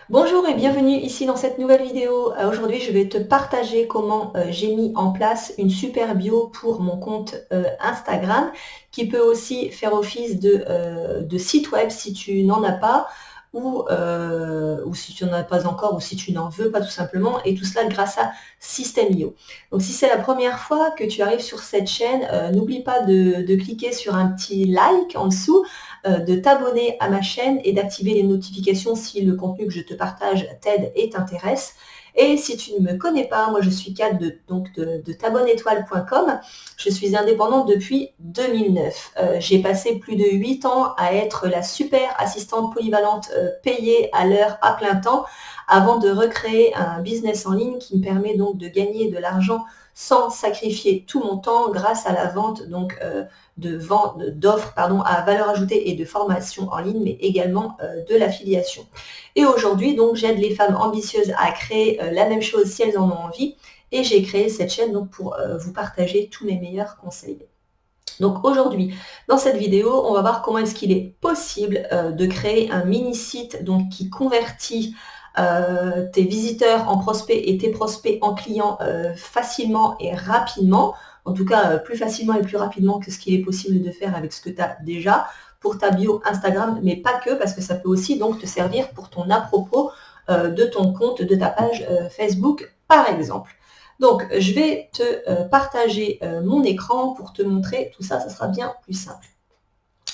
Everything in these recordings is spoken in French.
Bonjour et bienvenue ici dans cette nouvelle vidéo. Aujourd'hui, je vais te partager comment j'ai mis en place une super bio pour mon compte Instagram qui peut aussi faire office de site web si tu n'en as pas ou si tu n'en as pas encore ou si tu n'en veux pas tout simplement, et tout cela grâce à System.io. Donc si c'est la première fois que tu arrives sur cette chaîne, n'oublie pas de cliquer sur un petit like en dessous, de t'abonner à ma chaîne et d'activer les notifications si le contenu que je te partage t'aide et t'intéresse. Et si tu ne me connais pas, moi je suis Kat de tabonneétoile.com. Je suis indépendante depuis 2009. J'ai passé plus de 8 ans à être la super assistante polyvalente payée à l'heure à plein temps avant de recréer un business en ligne qui me permet donc de gagner de l'argent sans sacrifier tout mon temps grâce à la vente d'offres à valeur ajoutée et de formation en ligne, mais également de l'affiliation. Et aujourd'hui, donc, j'aide les femmes ambitieuses à créer la même chose si elles en ont envie. Et j'ai créé cette chaîne donc pour vous partager tous mes meilleurs conseils. Donc aujourd'hui, dans cette vidéo, on va voir comment est-ce qu'il est possible de créer un mini-site donc, qui convertit tes visiteurs en prospects et tes prospects en clients facilement et rapidement, en tout cas plus facilement et plus rapidement que ce qu'il est possible de faire avec ce que tu as déjà pour ta bio Instagram, mais pas que, parce que ça peut aussi donc te servir pour ton à-propos de ton compte, de ta page Facebook par exemple. Donc je vais te partager mon écran pour te montrer tout ça, ça sera bien plus simple.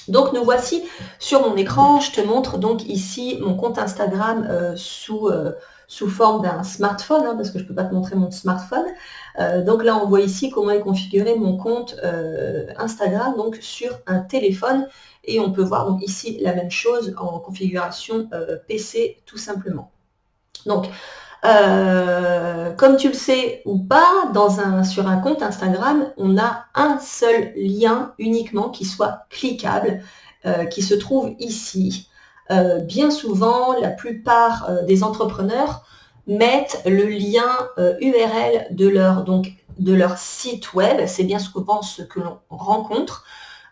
Donc nous voici sur mon écran, je te montre donc ici mon compte Instagram sous forme d'un smartphone, parce que je ne peux pas te montrer mon smartphone. Donc là on voit ici comment est configuré mon compte Instagram donc sur un téléphone, et on peut voir donc ici la même chose en configuration PC tout simplement. Donc comme tu le sais ou pas, sur un compte Instagram, on a un seul lien uniquement qui soit cliquable, qui se trouve ici. Bien souvent, la plupart des entrepreneurs mettent le lien URL de leur site web. C'est bien souvent ce que l'on rencontre.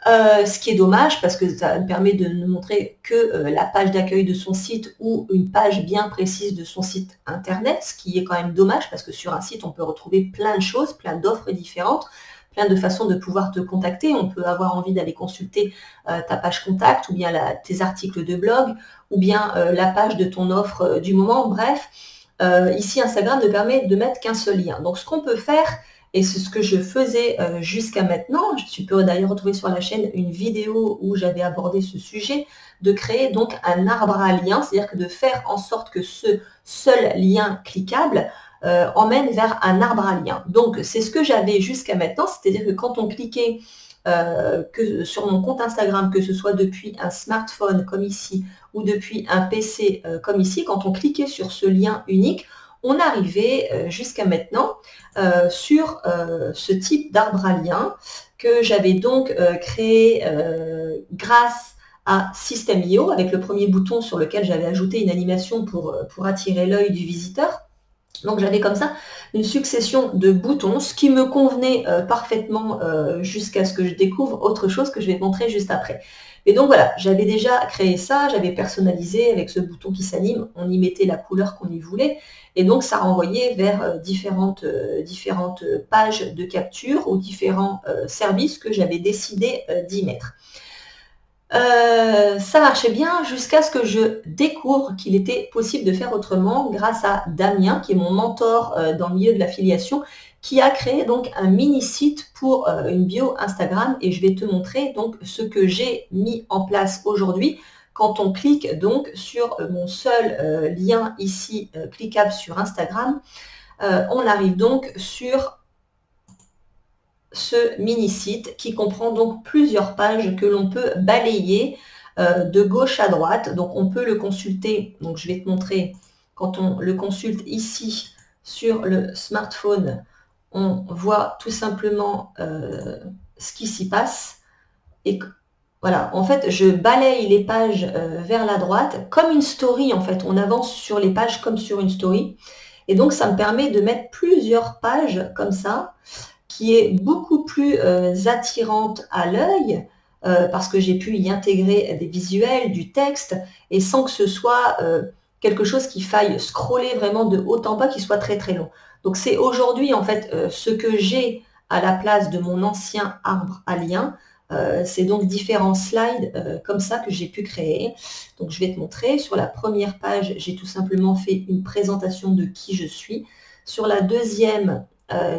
Ce qui est dommage parce que ça me permet de ne montrer que la page d'accueil de son site ou une page bien précise de son site internet, ce qui est quand même dommage parce que sur un site on peut retrouver plein de choses, plein d'offres différentes, plein de façons de pouvoir te contacter. On peut avoir envie d'aller consulter ta page contact ou bien tes articles de blog ou bien la page de ton offre du moment, bref. Ici Instagram ne permet de mettre qu'un seul lien. Donc ce qu'on peut faire, et c'est ce que je faisais jusqu'à maintenant, tu peux d'ailleurs retrouver sur la chaîne une vidéo où j'avais abordé ce sujet, de créer donc un arbre à liens, c'est-à-dire que de faire en sorte que ce seul lien cliquable emmène vers un arbre à liens. Donc c'est ce que j'avais jusqu'à maintenant, c'est-à-dire que quand on cliquait sur mon compte Instagram, que ce soit depuis un smartphone comme ici ou depuis un PC comme ici, quand on cliquait sur ce lien unique, on arrivait jusqu'à maintenant sur ce type d'arbre à lien que j'avais donc créé grâce à System.io, avec le premier bouton sur lequel j'avais ajouté une animation pour attirer l'œil du visiteur. Donc j'avais comme ça une succession de boutons, ce qui me convenait parfaitement jusqu'à ce que je découvre autre chose que je vais te montrer juste après. Et donc voilà, j'avais déjà créé ça, j'avais personnalisé avec ce bouton qui s'anime, on y mettait la couleur qu'on y voulait, et donc ça renvoyait vers différentes pages de capture ou différents services que j'avais décidé d'y mettre. Ça marchait bien jusqu'à ce que je découvre qu'il était possible de faire autrement grâce à Damien, qui est mon mentor dans le milieu de l'affiliation, qui a créé donc un mini-site pour une bio Instagram, et je vais te montrer donc ce que j'ai mis en place aujourd'hui. Quand on clique donc sur mon seul lien ici cliquable sur Instagram, on arrive donc sur ce mini-site qui comprend donc plusieurs pages que l'on peut balayer de gauche à droite. Donc on peut le consulter, donc je vais te montrer, quand on le consulte ici sur le smartphone, on voit tout simplement ce qui s'y passe. Et voilà, en fait, je balaye les pages vers la droite, comme une story en fait. On avance sur les pages comme sur une story. Et donc ça me permet de mettre plusieurs pages comme ça, qui est beaucoup plus attirante à l'œil, parce que j'ai pu y intégrer des visuels, du texte, et sans que ce soit quelque chose qui faille scroller vraiment de haut en bas, qui soit très très long. Donc c'est aujourd'hui en fait ce que j'ai à la place de mon ancien arbre à liens. C'est donc différents slides comme ça que j'ai pu créer. Donc je vais te montrer. Sur la première page, j'ai tout simplement fait une présentation de qui je suis. Sur la deuxième,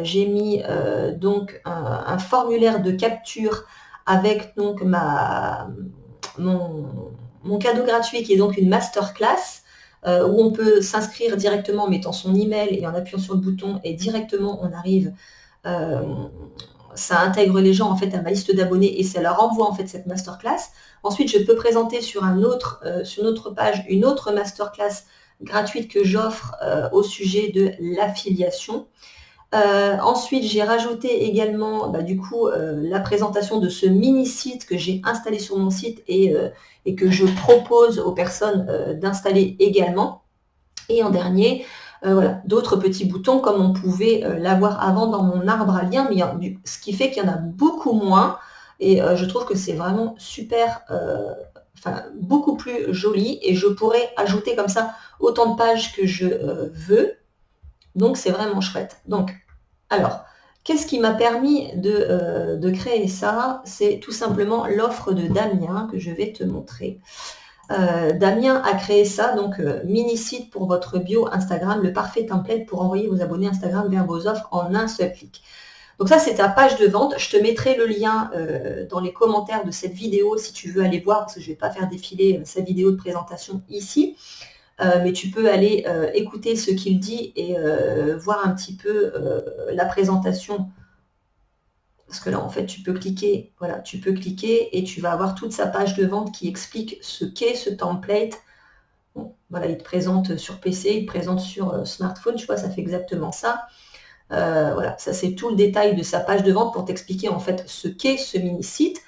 j'ai mis donc un formulaire de capture avec donc mon cadeau gratuit qui est donc une masterclass où on peut s'inscrire directement en mettant son email et en appuyant sur le bouton et directement on arrive, ça intègre les gens en fait à ma liste d'abonnés et ça leur envoie en fait cette masterclass. Ensuite, je peux présenter sur sur une autre page une autre masterclass gratuite que j'offre au sujet de l'affiliation. Ensuite, j'ai rajouté également du coup la présentation de ce mini-site que j'ai installé sur mon site et que je propose aux personnes d'installer également. Et en dernier, voilà, d'autres petits boutons comme on pouvait l'avoir avant dans mon arbre à liens, mais ce qui fait qu'il y en a beaucoup moins. Et je trouve que c'est vraiment super, beaucoup plus joli. Et je pourrais ajouter comme ça autant de pages que je veux. Donc c'est vraiment chouette. Donc, alors, qu'est-ce qui m'a permis de créer ça? C'est tout simplement l'offre de Damien que je vais te montrer. Damien a créé ça, donc mini-site pour votre bio Instagram, le parfait template pour envoyer vos abonnés Instagram vers vos offres en un seul clic. Donc ça, c'est ta page de vente. Je te mettrai le lien dans les commentaires de cette vidéo si tu veux aller voir, parce que je ne vais pas faire défiler sa vidéo de présentation ici. Mais tu peux aller écouter ce qu'il dit et voir un petit peu la présentation. Parce que là, en fait, tu peux cliquer, voilà, tu peux cliquer et tu vas avoir toute sa page de vente qui explique ce qu'est ce template. Bon, voilà, il te présente sur PC, il te présente sur smartphone, tu vois, ça fait exactement ça. Voilà, ça c'est tout le détail de sa page de vente pour t'expliquer en fait ce qu'est ce mini-site.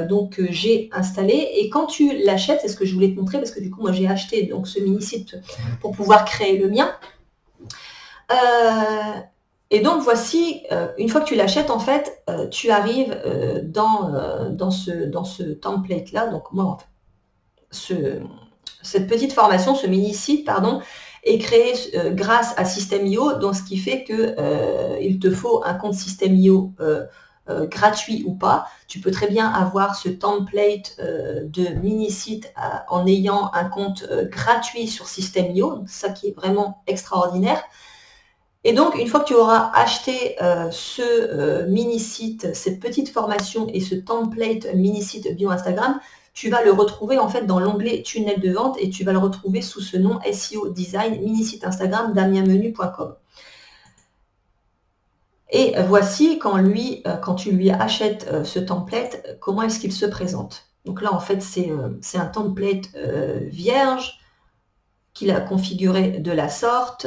Donc j'ai installé et quand tu l'achètes, c'est ce que je voulais te montrer parce que du coup moi j'ai acheté donc ce mini-site pour pouvoir créer le mien. Et donc voici, une fois que tu l'achètes en fait, tu arrives dans ce template-là. Donc moi, cette petite formation, ce mini-site, pardon, est créé grâce à System.io, donc ce qui fait que il te faut un compte System.io gratuit ou pas. Tu peux très bien avoir ce template de mini-site en ayant un compte gratuit sur System.io, ça qui est vraiment extraordinaire. Et donc, une fois que tu auras acheté ce mini-site, cette petite formation et ce template mini-site bio Instagram, tu vas le retrouver en fait dans l'onglet tunnel de vente et tu vas le retrouver sous ce nom SEO Design mini-site Instagram damienmenu.com. Et voici quand tu lui achètes ce template, comment est-ce qu'il se présente. Donc là, en fait, c'est un template vierge qu'il a configuré de la sorte,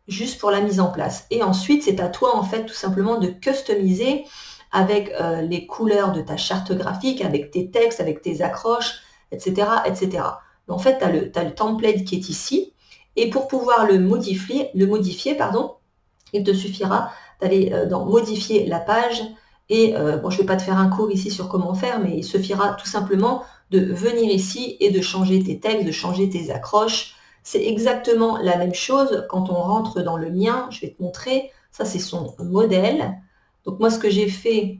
juste pour la mise en place. Et ensuite, c'est à toi, en fait, tout simplement de customiser avec les couleurs de ta charte graphique, avec tes textes, avec tes accroches, etc. etc. En fait, tu as le template qui est ici. Et pour pouvoir le modifier, il te suffira d'aller dans modifier la page et bon, je ne vais pas te faire un cours ici sur comment faire, mais il suffira tout simplement de venir ici et de changer tes textes, de changer tes accroches. C'est exactement la même chose quand on rentre dans le mien. Je vais te montrer. Ça, c'est son modèle. Donc moi, ce que j'ai fait,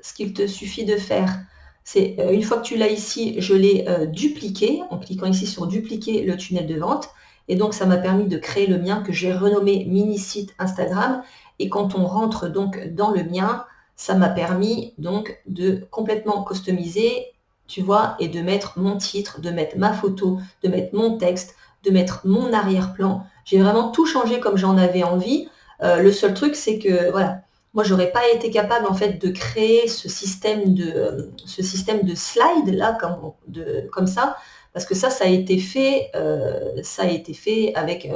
ce qu'il te suffit de faire, c'est une fois que tu l'as ici, je l'ai dupliqué en cliquant ici sur dupliquer le tunnel de vente. Et donc, ça m'a permis de créer le mien que j'ai renommé mini-site Instagram. Et quand on rentre donc dans le mien, ça m'a permis donc de complètement customiser, tu vois, et de mettre mon titre, de mettre ma photo, de mettre mon texte, de mettre mon arrière-plan. J'ai vraiment tout changé comme j'en avais envie. Le seul truc, c'est que, voilà, moi, j'aurais pas été capable en fait de créer ce système de slide là, comme ça. Parce que ça a été fait avec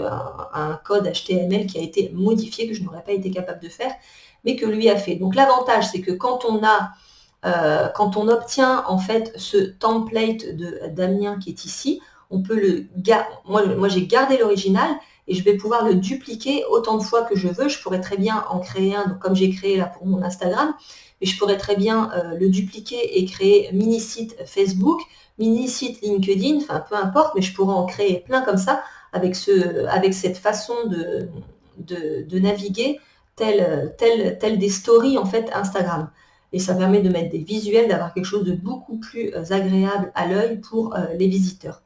un code HTML qui a été modifié, que je n'aurais pas été capable de faire, mais que lui a fait. Donc l'avantage, c'est que quand on obtient en fait ce template de Damien qui est ici, on peut le garder. Moi j'ai gardé l'original et je vais pouvoir le dupliquer autant de fois que je veux. Je pourrais très bien en créer un, donc comme j'ai créé là pour mon Instagram, mais je pourrais très bien le dupliquer et créer mini-site Facebook. mini site LinkedIn, enfin peu importe, mais je pourrais en créer plein comme ça avec cette façon de naviguer tel des stories en fait Instagram. Et ça permet de mettre des visuels, d'avoir quelque chose de beaucoup plus agréable à l'œil pour les visiteurs.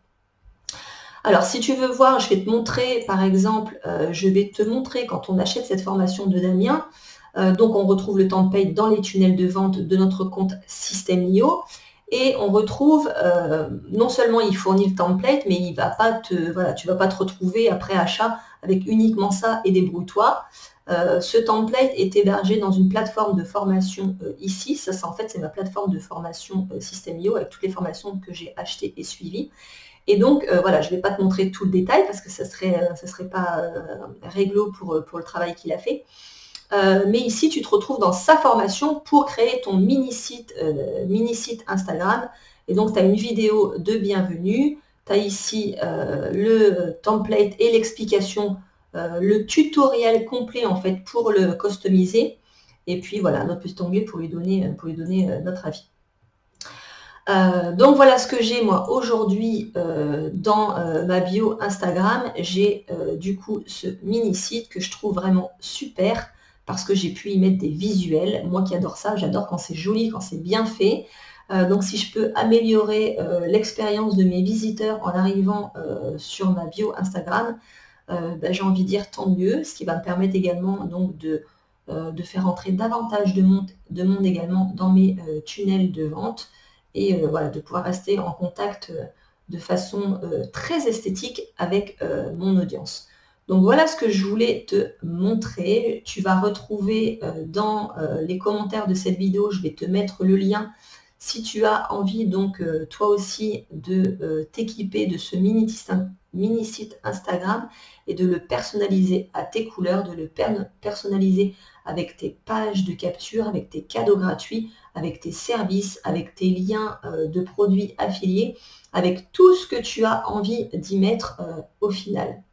Alors, si tu veux voir, je vais te montrer, par exemple, je vais te montrer quand on achète cette formation de Damien, donc on retrouve le template dans les tunnels de vente de notre compte System.io et on retrouve, non seulement il fournit le template, mais il va pas voilà, tu ne vas pas te retrouver après achat avec uniquement ça et débrouille-toi. Ce template est hébergé dans une plateforme de formation ici. Ça, en fait, c'est ma plateforme de formation System.io avec toutes les formations que j'ai achetées et suivies. Et donc, voilà, je ne vais pas te montrer tout le détail parce que ça serait pas réglo pour le travail qu'il a fait. Mais ici, tu te retrouves dans sa formation pour créer ton mini-site Instagram. Et donc, tu as une vidéo de bienvenue. Tu as ici le template et l'explication, le tutoriel complet en fait pour le customiser. Et puis voilà, notre petit onglet pour lui donner notre avis. Donc voilà ce que j'ai moi aujourd'hui dans ma bio Instagram. J'ai du coup ce mini site que je trouve vraiment super parce que j'ai pu y mettre des visuels. Moi qui adore ça, j'adore quand c'est joli, quand c'est bien fait. Donc si je peux améliorer l'expérience de mes visiteurs en arrivant sur ma bio Instagram, ben, j'ai envie de dire tant mieux, ce qui va me permettre également donc de faire entrer davantage de monde également dans mes tunnels de vente et voilà, de pouvoir rester en contact de façon très esthétique avec mon audience. Donc voilà ce que je voulais te montrer. Tu vas retrouver dans les commentaires de cette vidéo, je vais te mettre le lien si tu as envie donc toi aussi de t'équiper de ce mini site Instagram et de le personnaliser à tes couleurs, de le personnaliser avec tes pages de capture, avec tes cadeaux gratuits, avec tes services, avec tes liens de produits affiliés, avec tout ce que tu as envie d'y mettre au final.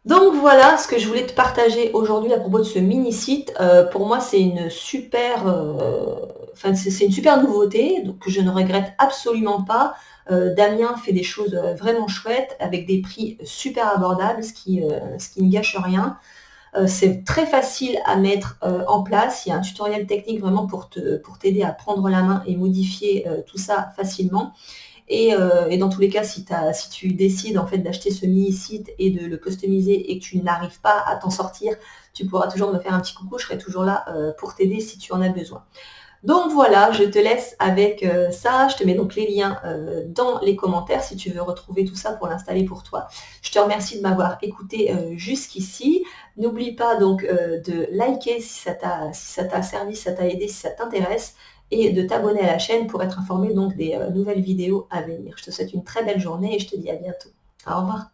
Donc voilà ce que je voulais te partager aujourd'hui à propos de ce mini-site. Pour moi, c'est une super, c'est une super nouveauté donc, que je ne regrette absolument pas. Damien fait des choses vraiment chouettes avec des prix super abordables, ce qui ne gâche rien. C'est très facile à mettre en place. Il y a un tutoriel technique vraiment pour t'aider à prendre la main et modifier tout ça facilement. Et dans tous les cas, si tu décides en fait d'acheter ce mini-site et de le customiser et que tu n'arrives pas à t'en sortir, tu pourras toujours me faire un petit coucou, je serai toujours là pour t'aider si tu en as besoin. Donc voilà, je te laisse avec ça. Je te mets donc les liens dans les commentaires si tu veux retrouver tout ça pour l'installer pour toi. Je te remercie de m'avoir écouté jusqu'ici. N'oublie pas donc de liker si ça t'a servi, si ça t'a aidé, si ça t'intéresse et de t'abonner à la chaîne pour être informé donc des nouvelles vidéos à venir. Je te souhaite une très belle journée et je te dis à bientôt. Au revoir.